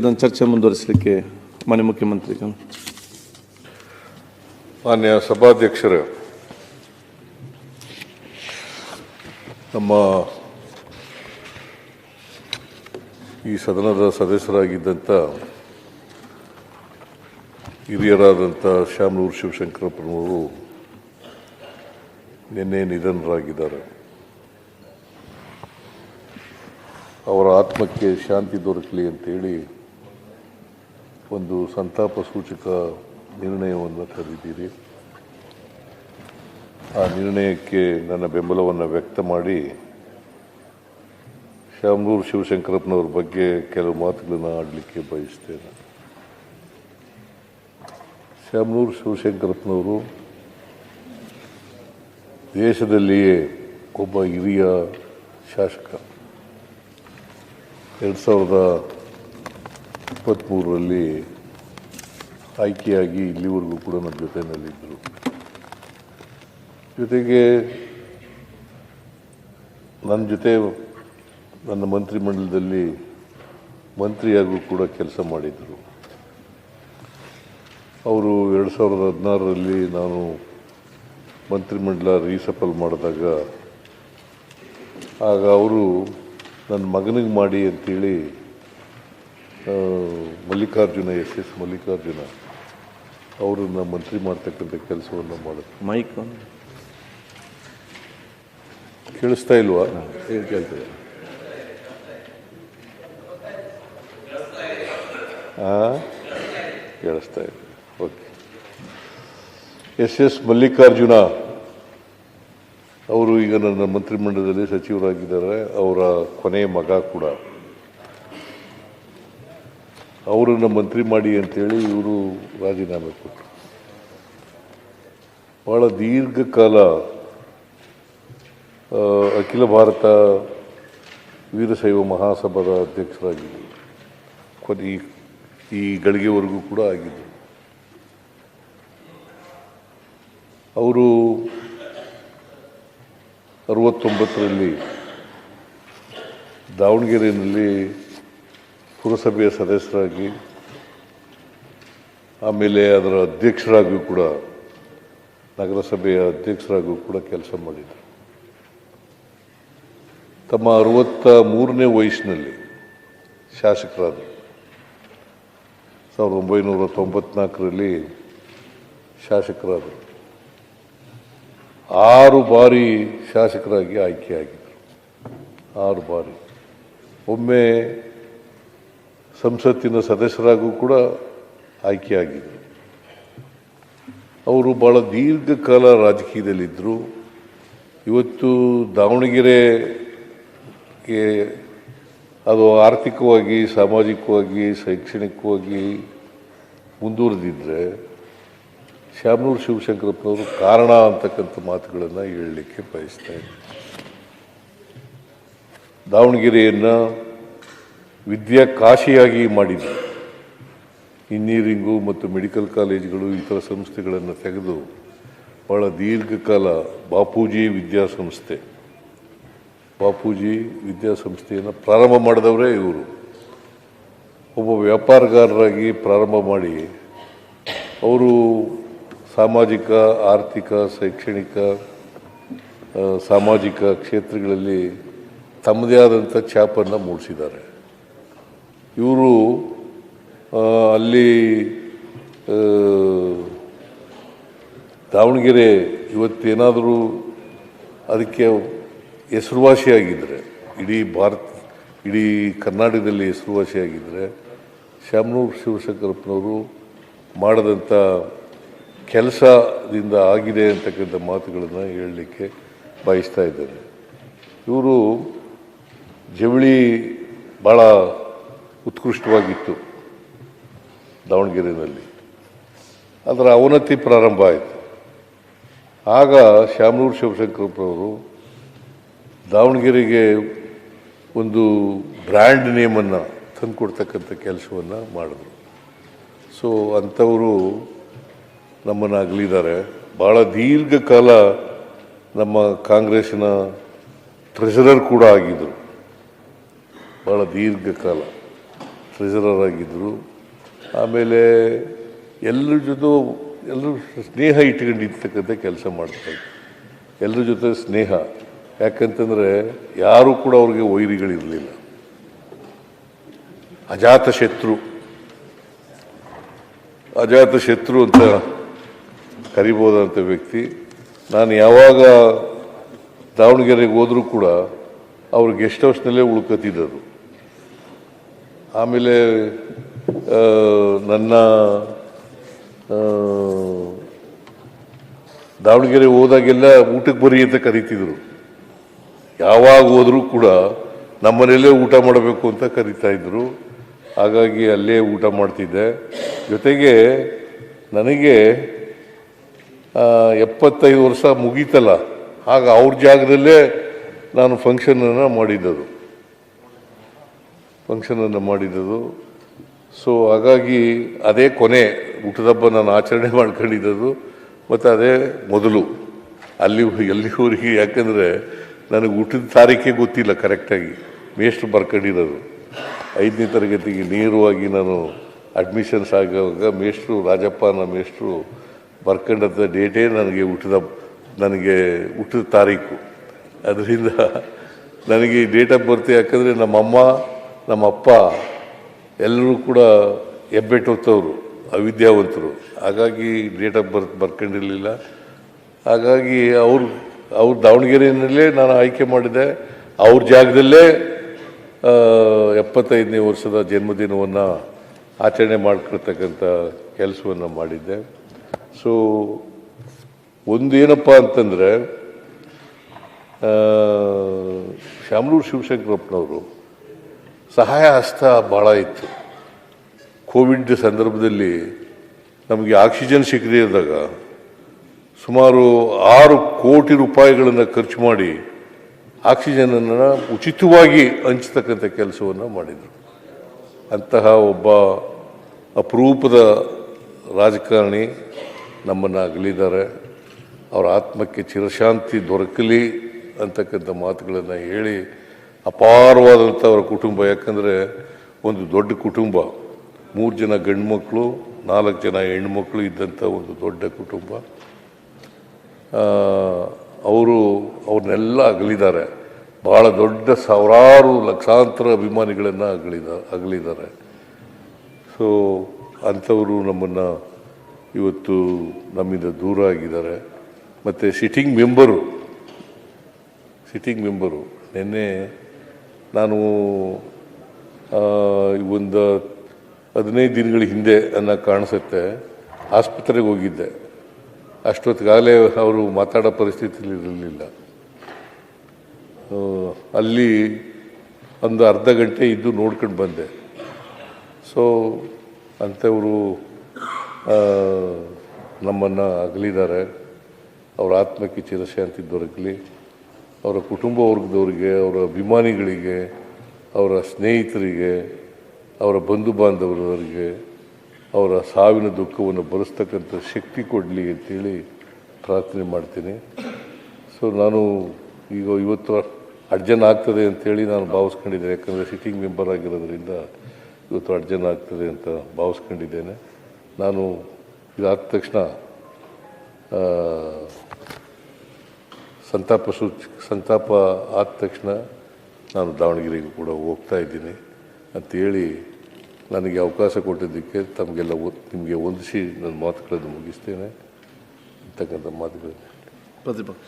ಇದನ್ನು ಚರ್ಚೆ ಮುಂದುವರಿಸಲಿಕ್ಕೆ ಮಾನ್ಯ ಮುಖ್ಯಮಂತ್ರಿಗಳು. ಮಾನ್ಯ ಸಭಾಧ್ಯಕ್ಷರೇ, ನಮ್ಮ ಈ ಸದನದ ಸದಸ್ಯರಾಗಿದ್ದಂಥ ಹಿರಿಯರಾದಂಥ ಶಾಮನೂರು ಶಿವಶಂಕರಪ್ಪನವರು ನಿನ್ನೆ ನಿಧನರಾಗಿದ್ದಾರೆ. ಅವರ ಆತ್ಮಕ್ಕೆ ಶಾಂತಿ ದೊರಕಲಿ ಅಂತೇಳಿ ಒಂದು ಸಂತಾಪ ಸೂಚಕ ನಿರ್ಣಯವನ್ನು ಕರೆದಿದ್ದೀರಿ. ಆ ನಿರ್ಣಯಕ್ಕೆ ನನ್ನ ಬೆಂಬಲವನ್ನು ವ್ಯಕ್ತ ಮಾಡಿ ಶಾಮನೂರು ಶಿವಶಂಕರಪ್ಪನವ್ರ ಬಗ್ಗೆ ಕೆಲವು ಮಾತುಗಳನ್ನು ಆಡಲಿಕ್ಕೆ ಬಯಸ್ತೇನೆ. ಶಾಮನೂರು ಶಿವಶಂಕರಪ್ಪನವರು ದೇಶದಲ್ಲಿಯೇ ಒಬ್ಬ ಹಿರಿಯ ಶಾಸಕ. 2023ರಲ್ಲಿ ಆಯ್ಕೆಯಾಗಿ ಇಲ್ಲಿವರೆಗೂ ಕೂಡ ನನ್ನ ಜೊತೆಯಲ್ಲಿದ್ದರು. ಜೊತೆಗೆ ನನ್ನ ಜೊತೆ ನನ್ನ ಮಂತ್ರಿಮಂಡಲದಲ್ಲಿ ಮಂತ್ರಿಯಾಗೂ ಕೂಡ ಕೆಲಸ ಮಾಡಿದರು. ಅವರು 2016ರಲ್ಲಿ ನಾನು ಮಂತ್ರಿಮಂಡಲ ರೀಸಫಲ್ ಮಾಡಿದಾಗ ಆಗ ಅವರು ನನ್ನ ಮಗನಿಗೆ ಮಾಡಿ ಅಂತೇಳಿ ಮಲ್ಲಿಕಾರ್ಜುನ ಎಸ್ ಮಲ್ಲಿಕಾರ್ಜುನ ಅವರನ್ನು ಮಂತ್ರಿ ಮಾಡ್ತಕ್ಕಂಥ ಕೆಲಸವನ್ನು ಮಾಡಿದ್ರು. ಮೈಕ್ ಕೇಳಿಸ್ತಾ ಇಲ್ವಾ? ಕೇಳ್ತದೆ. ಕೇಳಿಸ್ತಾ ಇದೆ. ಓಕೆ. ಎಸ್ ಮಲ್ಲಿಕಾರ್ಜುನ ಅವರು ಈಗ ನನ್ನ ಮಂತ್ರಿಮಂಡಲದಲ್ಲಿ ಸಚಿವರಾಗಿದ್ದಾರೆ. ಅವರ ಕೊನೆಯ ಮಗ ಕೂಡ. ಅವರನ್ನು ಮಂತ್ರಿ ಮಾಡಿ ಅಂತೇಳಿ ಇವರು ರಾಜೀನಾಮೆ ಕೊಟ್ಟರು. ಬಹಳ ದೀರ್ಘಕಾಲ ಅಖಿಲ ಭಾರತ ವೀರಶೈವ ಮಹಾಸಭಾದ ಅಧ್ಯಕ್ಷರಾಗಿದ್ದರು. ಈ ಗಳಿಗೆವರೆಗೂ ಕೂಡ ಆಗಿದ್ದರು. ಅವರು 69ರಲ್ಲಿ ದಾವಣಗೆರೆಯಲ್ಲಿ ಪುರಸಭೆಯ ಸದಸ್ಯರಾಗಿ ಆಮೇಲೆ ಅದರ ಅಧ್ಯಕ್ಷರಾಗಿಯೂ ಕೂಡ ನಗರಸಭೆಯ ಅಧ್ಯಕ್ಷರಾಗಿಯೂ ಕೂಡ ಕೆಲಸ ಮಾಡಿದರು. ತಮ್ಮ 63ನೇ ವಯಸ್ಸಿನಲ್ಲಿ ಶಾಸಕರಾದರು. 1994ರಲ್ಲಿ ಶಾಸಕರಾದರು. 6 ಬಾರಿ ಶಾಸಕರಾಗಿ ಆಯ್ಕೆಯಾಗಿದ್ದರು. 6 ಬಾರಿ. ಒಮ್ಮೆ ಸಂಸತ್ತಿನ ಸದಸ್ಯರಾಗೂ ಕೂಡ ಆಯ್ಕೆಯಾಗಿದ್ದರು. ಅವರು ಭಾಳ ದೀರ್ಘಕಾಲ ರಾಜಕೀಯದಲ್ಲಿದ್ದರು. ಇವತ್ತು ದಾವಣಗೆರೆಗೆ ಅದು ಆರ್ಥಿಕವಾಗಿ, ಸಾಮಾಜಿಕವಾಗಿ, ಶೈಕ್ಷಣಿಕವಾಗಿ ಮುಂದುವರೆದಿದ್ದರೆ ಶಾಮನೂರು ಶಿವಶಂಕರಪ್ಪನವರು ಕಾರಣ ಅಂತಕ್ಕಂಥ ಮಾತುಗಳನ್ನು ಹೇಳಲಿಕ್ಕೆ ಬಯಸ್ತಾ ಇದ್ದಾರೆ. ದಾವಣಗೆರೆಯನ್ನು ವಿದ್ಯಾಕಾಶಿಯಾಗಿ ಮಾಡಿದರು. ಇಂಜಿನಿಯರಿಂಗು ಮತ್ತು ಮೆಡಿಕಲ್ ಕಾಲೇಜುಗಳು, ಇತರ ಸಂಸ್ಥೆಗಳನ್ನು ತೆಗೆದು ಭಾಳ ದೀರ್ಘಕಾಲ ಬಾಪೂಜಿ ವಿದ್ಯಾಸಂಸ್ಥೆಯನ್ನು ಪ್ರಾರಂಭ ಮಾಡಿದವರೇ ಇವರು. ಒಬ್ಬ ವ್ಯಾಪಾರಗಾರರಾಗಿ ಪ್ರಾರಂಭ ಮಾಡಿ ಅವರು ಸಾಮಾಜಿಕ, ಆರ್ಥಿಕ, ಶೈಕ್ಷಣಿಕ, ಸಾಮಾಜಿಕ ಕ್ಷೇತ್ರಗಳಲ್ಲಿ ತಮ್ಮದೇ ಆದಂಥ ಛಾಪನ್ನು ಮೂಡಿಸಿದ್ದಾರೆ. ಇವರು ಅಲ್ಲಿ ದಾವಣಗೆರೆ ಇವತ್ತೇನಾದರೂ ಅದಕ್ಕೆ ಹೆಸರುವಾಸಿಯಾಗಿದ್ದರೆ, ಇಡೀ ಕರ್ನಾಟಕದಲ್ಲಿ ಹೆಸರುವಾಸಿಯಾಗಿದ್ದರೆ ಶಾಮನೂರು ಶಿವಶಂಕರಪ್ಪನವರು ಮಾಡಿದಂಥ ಕೆಲಸದಿಂದ ಆಗಿದೆ ಅಂತಕ್ಕಂಥ ಮಾತುಗಳನ್ನು ಹೇಳಲಿಕ್ಕೆ ಬಯಸ್ತಾ ಇದ್ದಾರೆ. ಇವರು ಜವಳಿ ಭಾಳ ಉತ್ಕೃಷ್ಟವಾಗಿತ್ತು ದಾವಣಗೆರೆಯಲ್ಲಿ. ಅದರ ಅವನತಿ ಪ್ರಾರಂಭ ಆಯಿತು. ಆಗ ಶಾಮನೂರು ಶಿವಶಂಕರಪ್ಪನವರು ದಾವಣಗೆರೆಗೆ ಒಂದು ಬ್ರ್ಯಾಂಡ್ ನೇಮನ್ನು ತಂದುಕೊಡ್ತಕ್ಕಂಥ ಕೆಲಸವನ್ನು ಮಾಡಿದ್ರು. ಸೊ ಅಂಥವರು ನಮ್ಮನ್ನು ಅಗಲಿದ್ದಾರೆ. ಭಾಳ ದೀರ್ಘಕಾಲ ನಮ್ಮ ಕಾಂಗ್ರೆಸ್ಸಿನ ಟ್ರೆಷರರ್ ಕೂಡ ಆಗಿದ್ದರು. ಭಾಳ ದೀರ್ಘಕಾಲ ಟ್ರೆಜರರ್ ಆಗಿದ್ದರು. ಆಮೇಲೆ ಎಲ್ಲರ ಜೊತೆ ಎಲ್ಲರೂ ಸ್ನೇಹ ಇಟ್ಕೊಂಡಿರ್ತಕ್ಕಂಥ ಕೆಲಸ ಮಾಡ್ತಾರೆ. ಎಲ್ಲರ ಜೊತೆ ಸ್ನೇಹ, ಯಾಕಂತಂದರೆ ಯಾರೂ ಕೂಡ ಅವ್ರಿಗೆ ವೈರಿಗಳಿರಲಿಲ್ಲ. ಅಜಾತ ಶತ್ರು ಅಂತ ಕರಿಬೋದಂಥ ವ್ಯಕ್ತಿ. ನಾನು ಯಾವಾಗ ದಾವಣಗೆರೆಗೆ ಹೋದರೂ ಕೂಡ ಅವ್ರ ಗೆಸ್ಟ್ ಹೌಸ್ನಲ್ಲೇ ಉಳ್ಕೊತಿದ್ದದು. ಆಮೇಲೆ ನನ್ನ ದಾವಣಗೆರೆ ಹೋದಾಗೆಲ್ಲ ಊಟಕ್ಕೆ ಬರಿ ಅಂತ ಕರೀತಿದ್ರು. ಯಾವಾಗ ಹೋದರೂ ಕೂಡ ನಮ್ಮನೆಯಲ್ಲೇ ಊಟ ಮಾಡಬೇಕು ಅಂತ ಕರೀತಾ ಇದ್ರು. ಹಾಗಾಗಿ ಅಲ್ಲೇ ಊಟ ಮಾಡ್ತಿದ್ದೆ. ಜೊತೆಗೆ ನನಗೆ 75 ವರ್ಷ ಮುಗೀತಲ್ಲ, ಆಗ ಅವ್ರ ಜಾಗದಲ್ಲೇ ನಾನು ಫಂಕ್ಷನನ್ನು ಮಾಡಿದ್ದದು. ಸೊ ಹಾಗಾಗಿ ಅದೇ ಕೊನೆ ಊಟದಬ್ಬ ನಾನು ಆಚರಣೆ ಮಾಡ್ಕೊಂಡಿದ್ದದು, ಮತ್ತು ಅದೇ ಮೊದಲು ಎಲ್ಲಿವರೆಗೆ. ಯಾಕಂದರೆ ನನಗೆ ಊಟದ ತಾರೀಖೇ ಗೊತ್ತಿಲ್ಲ ಕರೆಕ್ಟಾಗಿ. ಮೇಷ್ಟ್ರು ಬರ್ಕೊಂಡಿರೋದು 5ನೇ ತರಗತಿಗೆ ನೇರವಾಗಿ ನಾನು ಅಡ್ಮಿಷನ್ಸ್ ಆಗುವಾಗ ಮೇಷ್ಟ್ರು ರಾಜಪ್ಪ ಮೇಷ್ಟ್ರು ಬರ್ಕೊಂಡಂಥ ಡೇಟೇ ನನಗೆ ಊಟದ ತಾರೀಕು. ಅದರಿಂದ ನನಗೆ ಡೇಟ್ ಆಫ್ ಬರ್ತ್, ಯಾಕಂದರೆ ನಮ್ಮಮ್ಮ ನಮ್ಮಪ್ಪ ಎಲ್ಲರೂ ಕೂಡ ಹೆಬ್ಬೆಟ್ಟೊತ್ತವರು, ಅವಿದ್ಯಾವಂತರು. ಹಾಗಾಗಿ ಡೇಟ್ ಆಫ್ ಬರ್ತ್ ಬರ್ಕೊಂಡಿರಲಿಲ್ಲ. ಹಾಗಾಗಿ ಅವ್ರ ದಾವಣಗೆರೆಯಲ್ಲೇ ನಾನು ಆಯ್ಕೆ ಮಾಡಿದೆ. ಅವ್ರ ಜಾಗದಲ್ಲೇ 75ನೇ ವರ್ಷದ ಜನ್ಮದಿನವನ್ನು ಆಚರಣೆ ಮಾಡ್ಕೊಳ್ತಕ್ಕಂಥ ಕೆಲಸವನ್ನು ಮಾಡಿದ್ದೆ. ಸೊ ಒಂದೇನಪ್ಪ ಅಂತಂದರೆ, ಶಾಮನೂರು ಶಿವಶಂಕರಪ್ಪನವರು ಸಹಾಯ ಹಸ್ತ ಭಾಳ ಇತ್ತು. ಕೋವಿಡ್ ಸಂದರ್ಭದಲ್ಲಿ ನಮಗೆ ಆಕ್ಸಿಜನ್ ಸಿಗದೇ ಇದ್ದಾಗ ಸುಮಾರು 6 ಕೋಟಿ ರೂಪಾಯಿಗಳನ್ನು ಖರ್ಚು ಮಾಡಿ ಆಕ್ಸಿಜನನ್ನು ಉಚಿತವಾಗಿ ಹಂಚತಕ್ಕಂಥ ಕೆಲಸವನ್ನು ಮಾಡಿದರು. ಅಂತಹ ಒಬ್ಬ ಅಪರೂಪದ ರಾಜಕಾರಣಿ ನಮ್ಮನ್ನು ಅಗಲಿದ್ದಾರೆ. ಅವರ ಆತ್ಮಕ್ಕೆ ಚಿರಶಾಂತಿ ದೊರಕಲಿ ಅಂತಕ್ಕಂಥ ಮಾತುಗಳನ್ನು ಹೇಳಿ, ಅಪಾರವಾದಂಥ ಅವರ ಕುಟುಂಬ, ಯಾಕಂದರೆ ಒಂದು ದೊಡ್ಡ ಕುಟುಂಬ, 3 ಜನ ಗಂಡು ಮಕ್ಕಳು 4 ಜನ ಹೆಣ್ಣುಮಕ್ಕಳು ಇದ್ದಂಥ ಒಂದು ದೊಡ್ಡ ಕುಟುಂಬ. ಅವ್ರನ್ನೆಲ್ಲ ಅಗಲಿದ್ದಾರೆ. ಭಾಳ ದೊಡ್ಡ ಸಾವಿರಾರು ಲಕ್ಷಾಂತರ ಅಭಿಮಾನಿಗಳನ್ನು ಅಗಲಿದ್ದಾರೆ. ಸೊ ಅಂಥವರು ನಮ್ಮನ್ನು ಇವತ್ತು ನಮ್ಮಿಂದ ದೂರ ಆಗಿದ್ದಾರೆ. ಮತ್ತು ಸಿಟ್ಟಿಂಗ್ ಮೆಂಬರು ನಿನ್ನೆ ನಾನು ಒಂದು 15 ದಿನಗಳ ಹಿಂದೆ ಕಾಣಿಸುತ್ತೆ ಆಸ್ಪತ್ರೆಗೆ ಹೋಗಿದ್ದೆ. ಅಷ್ಟೊತ್ತಿಗಾಗಲೇ ಅವರು ಮಾತಾಡೋ ಪರಿಸ್ಥಿತಿಯಲ್ಲಿ ಇರಲಿಲ್ಲ. ಅಲ್ಲಿ ಒಂದು ಅರ್ಧ ಗಂಟೆ ಇದ್ದು ನೋಡ್ಕೊಂಡು ಬಂದೆ. ಸೊ ಅಂಥವರು ನಮ್ಮನ್ನು ಅಗಲಿದ್ದಾರೆ. ಅವರ ಆತ್ಮಕ್ಕೆ ಚಿರಶಾಂತಿ ದೊರಕಲಿ. ಅವರ ಕುಟುಂಬ ವರ್ಗದವರಿಗೆ, ಅವರ ಅಭಿಮಾನಿಗಳಿಗೆ, ಅವರ ಸ್ನೇಹಿತರಿಗೆ, ಅವರ ಬಂಧು ಬಾಂಧವರಿಗೆ ಅವರ ಸಾವಿನ ದುಃಖವನ್ನು ಭರಿಸ್ತಕ್ಕಂಥ ಶಕ್ತಿ ಕೊಡಲಿ ಅಂತೇಳಿ ಪ್ರಾರ್ಥನೆ ಮಾಡ್ತೀನಿ. ಸೊ ನಾನು ಇವತ್ತು ಅರ್ಜನ್ ಆಗ್ತದೆ ಅಂತೇಳಿ ನಾನು ಭಾವಿಸ್ಕೊಂಡಿದ್ದೇನೆ. ಯಾಕಂದರೆ ಸಿಟ್ಟಿಂಗ್ ಮೆಂಬರ್ ಆಗಿರೋದ್ರಿಂದ ಇವತ್ತು ಅರ್ಜನ್ ಆಗ್ತದೆ ಅಂತ ಭಾವಿಸ್ಕೊಂಡಿದ್ದೇನೆ. ನಾನು ಇದಾದ ತಕ್ಷಣ ಸಂತಾಪ ಆದ ತಕ್ಷಣ ನಾನು ದಾವಣಗೆರೆಗೂ ಕೂಡ ಹೋಗ್ತಾ ಇದ್ದೀನಿ ಅಂಥೇಳಿ ನನಗೆ ಅವಕಾಶ ಕೊಟ್ಟಿದ್ದಕ್ಕೆ ನಿಮಗೆ ವಂದಿಸಿ ನನ್ನ ಮಾತುಗಳನ್ನು ಮುಗಿಸ್ತೇನೆ ಅಂತಕ್ಕಂಥ ಮಾತುಗಳನ್ನು ಪ್ರತಿಪಕ್ಷ